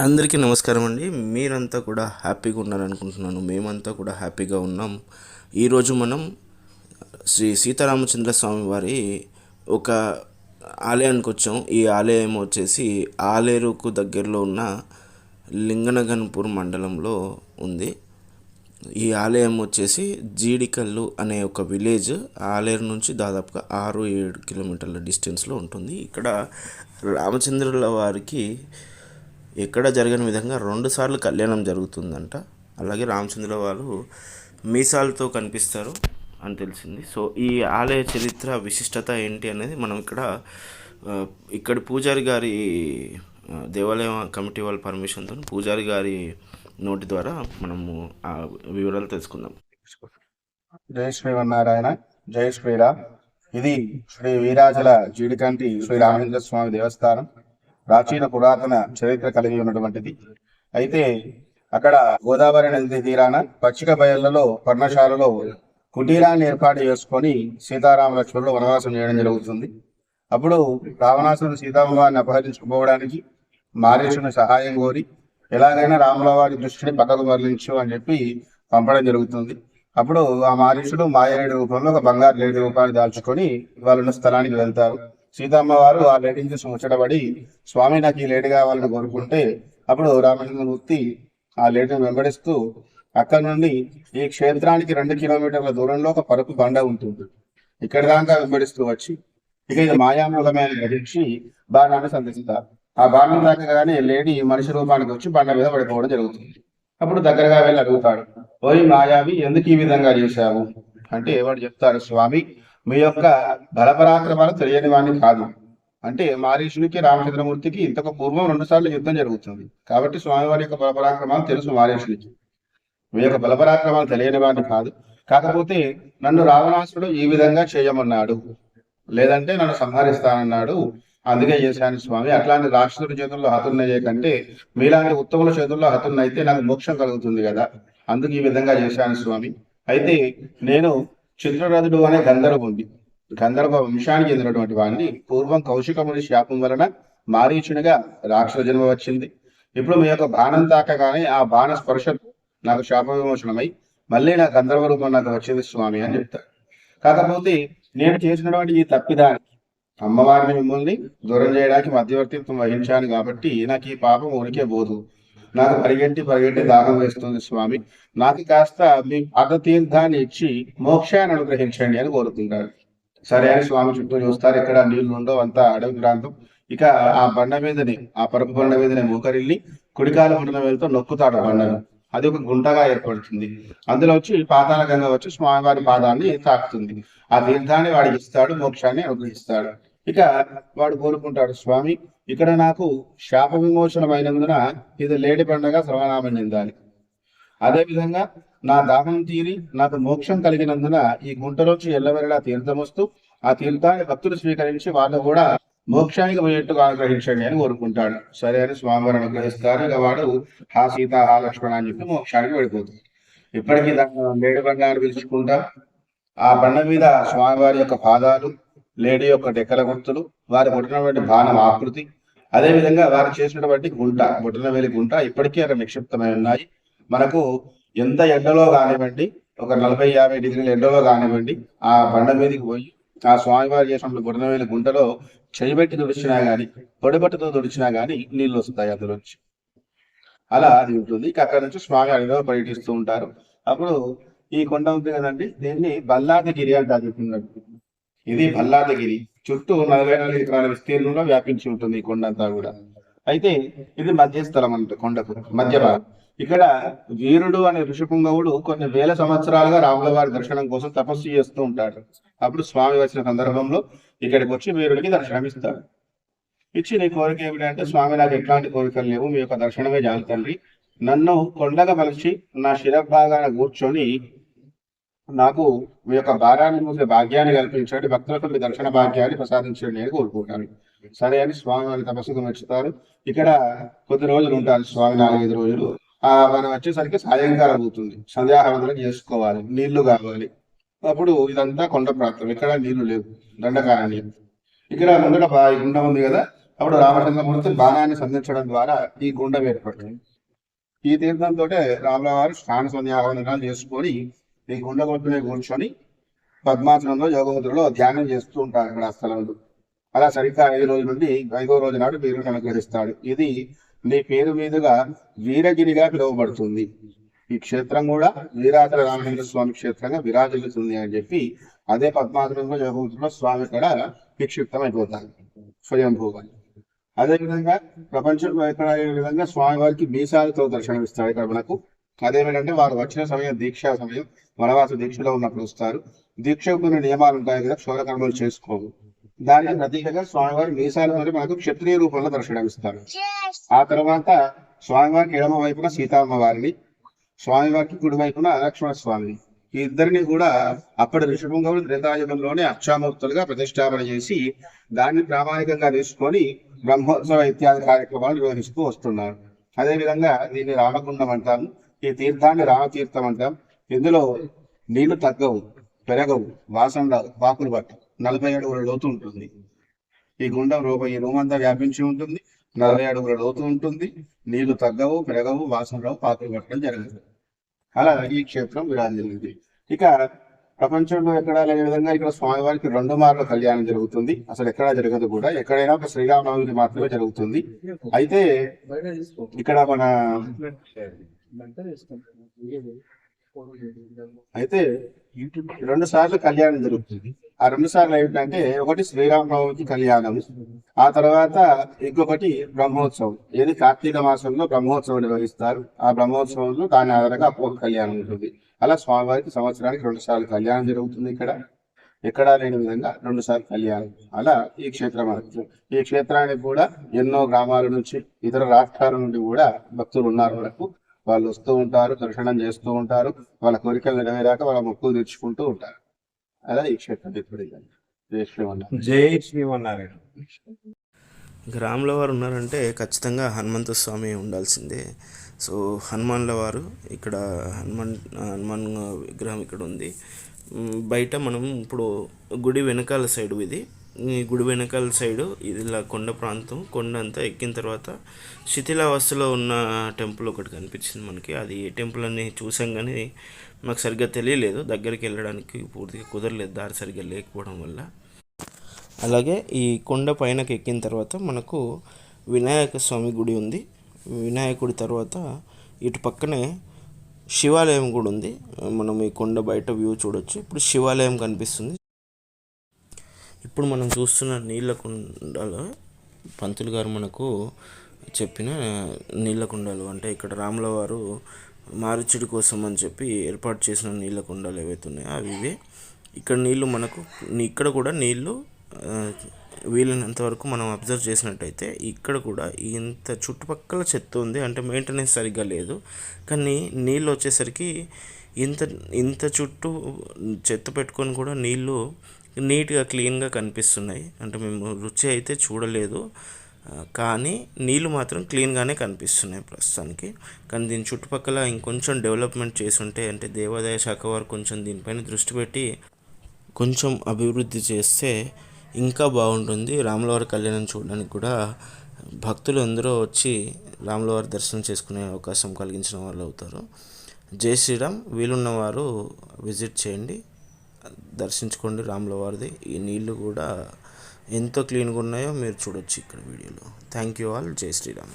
అందరికీ నమస్కారం అండి. మీరంతా కూడా హ్యాపీగా ఉన్నారనుకుంటున్నాను. మేమంతా కూడా హ్యాపీగా ఉన్నాం. ఈరోజు మనం శ్రీ సీతారామచంద్ర స్వామి వారి ఒక ఆలయానికి వచ్చాం. ఈ ఆలయం వచ్చేసి ఆలేరుకు దగ్గరలో ఉన్న లింగనగన్పూర్ మండలంలో ఉంది. ఈ ఆలయం వచ్చేసి జీడికల్లు అనే ఒక విలేజ్ ఆలేరు నుంచి దాదాపుగా 6-7 కిలోమీటర్ల డిస్టెన్స్లో ఉంటుంది. ఇక్కడ రామచంద్రుల వారికి ఎక్కడ జరగని విధంగా 2 సార్లు కళ్యాణం జరుగుతుందంట. అలాగే రామచంద్రుల వారు మీసాలతో కనిపిస్తారు అని తెలిసింది. సో ఈ ఆలయ చరిత్ర విశిష్టత ఏంటి అనేది మనం ఇక్కడి పూజారి గారి దేవాలయం కమిటీ వాళ్ళ పర్మిషన్తో పూజారి గారి నోటి ద్వారా మనము ఆ వివరాలు తెలుసుకుందాం. జై శ్రీమన్నారాయణ, జై శ్రీరామ్. ఇది శ్రీ వీరాచల జీడికంటి శ్రీ రామచంద్ర స్వామి దేవస్థానం. ప్రాచీన పురాతన చరిత్ర కలిగి ఉన్నటువంటిది. అయితే అక్కడ గోదావరి నది తీరాన పచ్చిక బయళ్లలో పర్ణశాలలో కుటీరాన్ని ఏర్పాటు చేసుకొని సీతారామ లక్ష్మణులు వనవాసం చేయడం జరుగుతుంది. అప్పుడు రావణాసురుడు సీతామ్మవారిని అపహరించుకుపోవడానికి మారీచుని సహాయం కోరి ఎలాగైనా రాముల వారి దృష్టిని పక్కకు మరలించు అని చెప్పి పంపడం జరుగుతుంది. అప్పుడు ఆ మారీచుడు మాయలేడి రూపంలో ఒక బంగారు లేడి రూపాన్ని దాల్చుకొని వాళ్ళున్న స్థలానికి వెళ్తారు. సీతమ్మ వారు ఆ లేడీని చూసి ముచ్చటపడి, స్వామి నాకు ఈ లేడీ కావాలని కోరుకుంటే అప్పుడు రామచంద్రమూర్తి ఆ లేడీని వెంబడిస్తూ అక్కడ నుండి ఈ క్షేత్రానికి 2 కిలోమీటర్ల దూరంలో ఒక పరుపు బండ ఉంటుంది. ఇక్కడ దాకా వెంబడిస్తూ వచ్చి ఇక ఇది మాయామూలమే అని గ్రహించి బాణాన్ని సంధిస్తారు. ఆ బాణం తాకగానే లేడీ మనిషి రూపానికి వచ్చి బండ మీద పడిపోవడం జరుగుతుంది. అప్పుడు దగ్గరగా వెళ్ళి అడుగుతాడు, ఓయ్ మాయావి, ఎందుకు ఈ విధంగా చేశావు అంటే వాడు చెప్తాడు, స్వామి మీ యొక్క బలపరాక్రమాలు తెలియని వాడిని కాదు. అంటే మారీషునికి రామచంద్రమూర్తికి ఇంతకు పూర్వం 2 సార్లు యుద్ధం జరుగుతుంది కాబట్టి స్వామివారి యొక్క బలపరాక్రమాలు తెలుసు మారీషునికి. మీ యొక్క బలపరాక్రమాలు తెలియని వాడిని కాదు, కాకపోతే నన్ను రావణాసురుడు ఈ విధంగా చేయమన్నాడు, లేదంటే నన్ను సంహరిస్తానన్నాడు, అందుకే చేశాను స్వామి. అట్లాంటి రాక్షసుడి చేతుల్లో హతున్నయ్యే కంటే మీలాంటి ఉత్తముల చేతుల్లో హతున్నైతే నాకు మోక్షం కలుగుతుంది కదా, అందుకు ఈ విధంగా చేశాను స్వామి. అయితే నేను చిత్రరథుడు అనే గంధర్వుంది, గంధర్వ వంశానికి చెందినటువంటి వాడిని. పూర్వం కౌశికముని శాపం వలన మారీచునిగా రాక్షస జన్మ వచ్చింది. ఇప్పుడు మీ యొక్క బాణం తాకగానే ఆ బాణ స్పర్శ నాకు శాప విమోచనమై మళ్ళీ నా గంధర్వ రూపం నాకు వచ్చింది స్వామి అని చెప్తాడు. కాకపోతే నేను చేసినటువంటి ఈ తప్పిదానికి అమ్మవారిని మిమ్మల్ని దూరం చేయడానికి మధ్యవర్తిత్వం వహించాను కాబట్టి నాకు ఈ పాపం ఉనికే పోదు. నాకు పరిగెట్టి దాహం వేస్తుంది స్వామి, నాకు కాస్త మీ పాదతీర్థాన్ని ఇచ్చి మోక్షాన్ని అనుగ్రహించండి అని కోరుతుంటాడు. సరే అని స్వామి చుట్టూ చూస్తారు, ఇక్కడ నీళ్లు ఉండవు, అంతా అడవి ప్రాంతం. ఇక ఆ బండ మీదనే, ఆ పరుపు బండ మీదనే మూకరిల్లి కుడికాల బండ మీదతో నొక్కుతాడు బండను. అది ఒక గుంటగా ఏర్పడుతుంది. అందులో వచ్చి పాతాళ గంగ వచ్చి స్వామివారి పాదాన్ని తాకుతుంది. ఆ తీర్థాన్ని వాడికి ఇస్తాడు, మోక్షాన్ని అనుగ్రహిస్తాడు. ఇక వాడు కోరుకుంటాడు, స్వామి ఇక్కడ నాకు శాప విమోచనమైనందున ఇది లేడి పండగ సర్వనామం చెందాలి. అదేవిధంగా నా దాహం తీరి నాకు మోక్షం కలిగినందున ఈ గుంటలోంచి ఎల్లవెరలా తీర్థం వస్తూ ఆ తీర్థాన్ని భక్తులు స్వీకరించి వాళ్ళు కూడా మోక్షానికి పోయేట్టుగా అనుగ్రహించండి అని కోరుకుంటాడు. సరే అని స్వామివారు అనుగ్రహిస్తారు. ఇక వాడు హా సీత హా లక్ష్మణ అని చెప్పి మోక్షానికి వెళ్ళిపోతుంది. ఇప్పటికీ దాన్ని లేడి బండాన్ని పిలుచుకుంటా ఆ బండ మీద స్వామివారి యొక్క పాదాలు, లేడీ యొక్క డెక్కల గుర్తులు, వారి పుట్టినటువంటి బాణం ఆకృతి, అదేవిధంగా వారు చేసినటువంటి గుంట, బొటనవేలి గుంట ఇప్పటికీ అక్కడ నిక్షిప్తమై ఉన్నాయి. మనకు ఎంత ఎండలో కానివ్వండి, ఒక 40-50 డిగ్రీల ఎండలో కానివ్వండి, ఆ బండ మీదకి పోయి ఆ స్వామివారు చేసినప్పుడు బొటనవేలి గుంటలో చేయబెట్టి తుడిచినా గాని, పొడిబట్టతో తుడిచినా గాని నీళ్ళు వస్తాయి అందులోంచి. అలా అది ఉంటుంది. ఇక అక్కడ నుంచి స్వామి అడిలో పర్యటిస్తూ ఉంటారు. అప్పుడు ఈ కొండ ఉంది కదండి, దీన్ని బల్లాదగిరి అంటారు. ఇది బల్లాదగిరి చుట్టూ 44 ఎకరాల విస్తీర్ణంలో వ్యాపించి ఉంటుంది ఈ కొండ అంతా కూడా. అయితే ఇది మధ్యస్థలం అంటే కొండకు మధ్య భాగం. ఇక్కడ వీరుడు అనే ఋషిపుంగవుడు కొన్ని వేల సంవత్సరాలుగా రాముల వారి దర్శనం కోసం తపస్సు చేస్తూ ఉంటాడు. అప్పుడు స్వామి వచ్చిన సందర్భంలో ఇక్కడికి వచ్చి వీరుడికి దర్శనం ఇస్తాడు. ఇచ్చి నీ కోరిక ఏమిటంటే, స్వామి నాకు ఎట్లాంటి కోరికలు లేవు, మీ యొక్క దర్శనమే చాలు తండ్రి, నన్ను కొండగా మలిచి నా శిరభాగాన కూర్చొని నాకు మీ యొక్క భారాన్ని మూసే భాగ్యాన్ని కల్పించండి, భక్తులకు మీ దర్శన భాగ్యాన్ని ప్రసాదించండి అని కోరుకుంటాను. సరే అని స్వామి వారి తపస్సుకు మెచ్చుతారు. ఇక్కడ కొద్ది రోజులు ఉంటారు స్వామి, 4-5 రోజులు. మనం వచ్చేసరికి సాయంకాలం అవుతుంది, సంధ్యావందనం చేసుకోవాలి, నీళ్లు కావాలి. అప్పుడు ఇదంతా కొండ ప్రాంతం, ఇక్కడ నీళ్లు లేవు, దండకార నీళ్ళు. ఇక్కడ ముందట గుండం ఉంది కదా, అప్పుడు రామచంద్రమూర్తి బాణాన్ని సంధించడం ద్వారా ఈ గుండం ఏర్పడుతుంది. ఈ తీర్థంతో రాముల వారు స్నాన సంధ్యావందనాలు చేసుకొని ఈ గుండ కొట్టునే కూర్చొని పద్మాసనంలో యోగముద్రలో ధ్యానం చేస్తూ ఉంటారు అక్కడ ఆ స్థలంలో. అలా సరిగ్గా 5 రోజుల నుండి 5వ రోజు నాడు వీరుడు అనుగ్రహిస్తాడు. ఇది నీ పేరు మీదుగా వీరగిరిగా పిలువబడుతుంది. ఈ క్షేత్రం కూడా వీరాచల రామచంద్ర స్వామి క్షేత్రంగా విరాజిల్లుతుంది అని చెప్పి అదే పద్మాసనంలో యోగముద్రలో స్వామి ఇక్కడ విక్షిప్తం అయిపోతారు స్వయంభూగా. అదేవిధంగా ప్రపంచంలో ఎక్కడ అయ్యే విధంగా స్వామివారికి మీసాలతో దర్శనమిస్తాడు ఇక్కడ మనకు. అదేమిటంటే వారు వచ్చిన సమయం దీక్షా సమయం, వనవాస దీక్షలో ఉన్నప్పుడు వస్తారు. దీక్షకు కొన్ని నియమాలు ఉంటాయి కదా, క్షౌరకర్మలు చేసుకోవు. దానికి ప్రతీకగా స్వామివారి మీసాలతో మనకు క్షత్రియ రూపంలో దర్శనమిస్తారు. ఆ తర్వాత స్వామివారికి ఎడమ వైపున సీతామ్మవారిని, స్వామివారికి కుడి వైపున లక్ష్మణ స్వామిని, ఈ ఇద్దరిని కూడా అప్పటి ఋషిపుంగవులు త్రేతాయుగంలోనే అక్షామూర్తులుగా ప్రతిష్టాపన చేసి దాన్ని ప్రామాణికంగా తీసుకొని బ్రహ్మోత్సవ ఇత్యాది కార్యక్రమాలు నిర్వహిస్తూ వస్తున్నారు. అదేవిధంగా దీన్ని రామకుండం అంటాము. ఈ తీర్థాన్ని రామతీర్థం అంటాం. ఇందులో నీళ్లు తగ్గవు, పెరగవు, వాసన రావు, పాకులు పట్టు. 40 అడుగుల లోతు ఉంటుంది. ఈ గుండం ఈ రూమ్ అంతా వ్యాపించి ఉంటుంది. 40 అడుగుల లోతు ఉంటుంది. నీళ్లు తగ్గవు, పెరగవు, వాసన రావు, పాకులు పట్టడం జరుగుతుంది. అలా ఈ క్షేత్రం విరాజిల్లింది. ఇక ప్రపంచంలో ఎక్కడా లేని విధంగా ఇక్కడ స్వామివారికి 2 మార్లు కళ్యాణం జరుగుతుంది. అసలు ఎక్కడా జరగదు కూడా. ఎక్కడైనా ఒక శ్రీరామనవమికి మాత్రమే జరుగుతుంది. అయితే ఇక్కడ మన 2 సార్లు కళ్యాణం జరుగుతుంది. ఆ 2 సార్లు ఏమిటంటే, ఒకటి శ్రీరామనవమికి కళ్యాణం, ఆ తర్వాత ఇంకొకటి బ్రహ్మోత్సవం. ఏది కార్తీక మాసంలో బ్రహ్మోత్సవం నిర్వహిస్తారు. ఆ బ్రహ్మోత్సవంలో దాని ఆధారంగా అప్పుడు కళ్యాణం ఉంటుంది. అలా స్వామివారికి సంవత్సరానికి 2 సార్లు కళ్యాణం జరుగుతుంది. ఇక్కడ ఎక్కడా లేని విధంగా 2 సార్లు కళ్యాణం. అలా ఈ క్షేత్రం. ఈ క్షేత్రానికి కూడా ఎన్నో గ్రామాల నుంచి, ఇతర రాష్ట్రాల నుండి కూడా భక్తులు ఉన్నారు. వరకు వాళ్ళు వస్తూ ఉంటారు, దర్శనం చేస్తూ ఉంటారు. వాళ్ళ కోరికలు నెరవేరాక వాళ్ళ మొక్కులు తీర్చుకుంటూ ఉంటారు. అలా ఈ క్షేత్రం ఇప్పుడు జై శ్రీమన్నారాయణ. రాముల వారు ఉన్నారంటే ఖచ్చితంగా హనుమంత స్వామి ఉండాల్సిందే. సో హనుమాన్ల వారు ఇక్కడ హనుమాన్ విగ్రహం ఇక్కడ ఉంది. బయట మనం ఇప్పుడు గుడి వెనకాల సైడు ఇది. ఈ గుడి వెనకాల సైడు ఇది ఇలా కొండ ప్రాంతం. కొండ అంతా ఎక్కిన తర్వాత శిథిలావస్థలో ఉన్న టెంపుల్ ఒకటి కనిపించింది మనకి. అది ఏ టెంపుల్ అని చూసాం కానీ మాకు సరిగ్గా తెలియలేదు. దగ్గరికి వెళ్ళడానికి పూర్తిగా కుదరలేదు, దారి సరిగ్గా లేకపోవడం వల్ల. అలాగే ఈ కొండ పైనకి ఎక్కిన తర్వాత మనకు వినాయక స్వామి గుడి ఉంది. వినాయకుడి తర్వాత ఇటు పక్కనే శివాలయం కూడా ఉంది. మనం ఈ కొండ బయట వ్యూ చూడొచ్చు. ఇప్పుడు శివాలయం కనిపిస్తుంది. ఇప్పుడు మనం చూస్తున్న నీళ్ళ కుండలో పంతులు గారు మనకు చెప్పిన నీళ్ళ కుండలు అంటే ఇక్కడ రాముల వారు మారుచుడి కోసం అని చెప్పి ఏర్పాటు చేసిన నీళ్ళ కుండలు ఏవైతే ఉన్నాయో అవి ఇవే. ఇక్కడ నీళ్ళు మనకు ఇక్కడ కూడా నీళ్ళు వీలైనంత వరకు మనం అబ్జర్వ్ చేసినట్టయితే ఇక్కడ కూడా ఇంత చుట్టుపక్కల చెత్త ఉంది. అంటే మెయింటెనెన్స్ సరిగ్గా లేదు. కానీ నీళ్ళు వచ్చేసరికి ఇంత చుట్టూ చెత్త పెట్టుకొని కూడా నీళ్ళు నీట్గా క్లీన్గా కనిపిస్తున్నాయి. అంటే మేము రుచి అయితే చూడలేదు, కానీ నీళ్ళు మాత్రం క్లీన్గానే కనిపిస్తున్నాయి ప్రస్తుతానికి. కానీ దీని చుట్టుపక్కల ఇంకొంచెం డెవలప్మెంట్ చేసుంటే, అంటే దేవాదాయ శాఖ వారు కొంచెం దీనిపైన దృష్టి పెట్టి కొంచెం అభివృద్ధి చేస్తే ఇంకా బాగుంటుంది. రాములవారి కళ్యాణం చూడడానికి కూడా భక్తులు అందరూ వచ్చి రాములవారి దర్శనం చేసుకునే అవకాశం కలిగించిన వాళ్ళు అవుతారు. జై శ్రీరామ్. వీలున్నవారు విజిట్ చేయండి, దర్శించుకోండి రాములవారిది. ఈ నీళ్ళు కూడా ఎంతో క్లీన్గా ఉన్నాయో మీరు చూడొచ్చు ఇక్కడ వీడియోలో. Thank you all. జై శ్రీరామ్.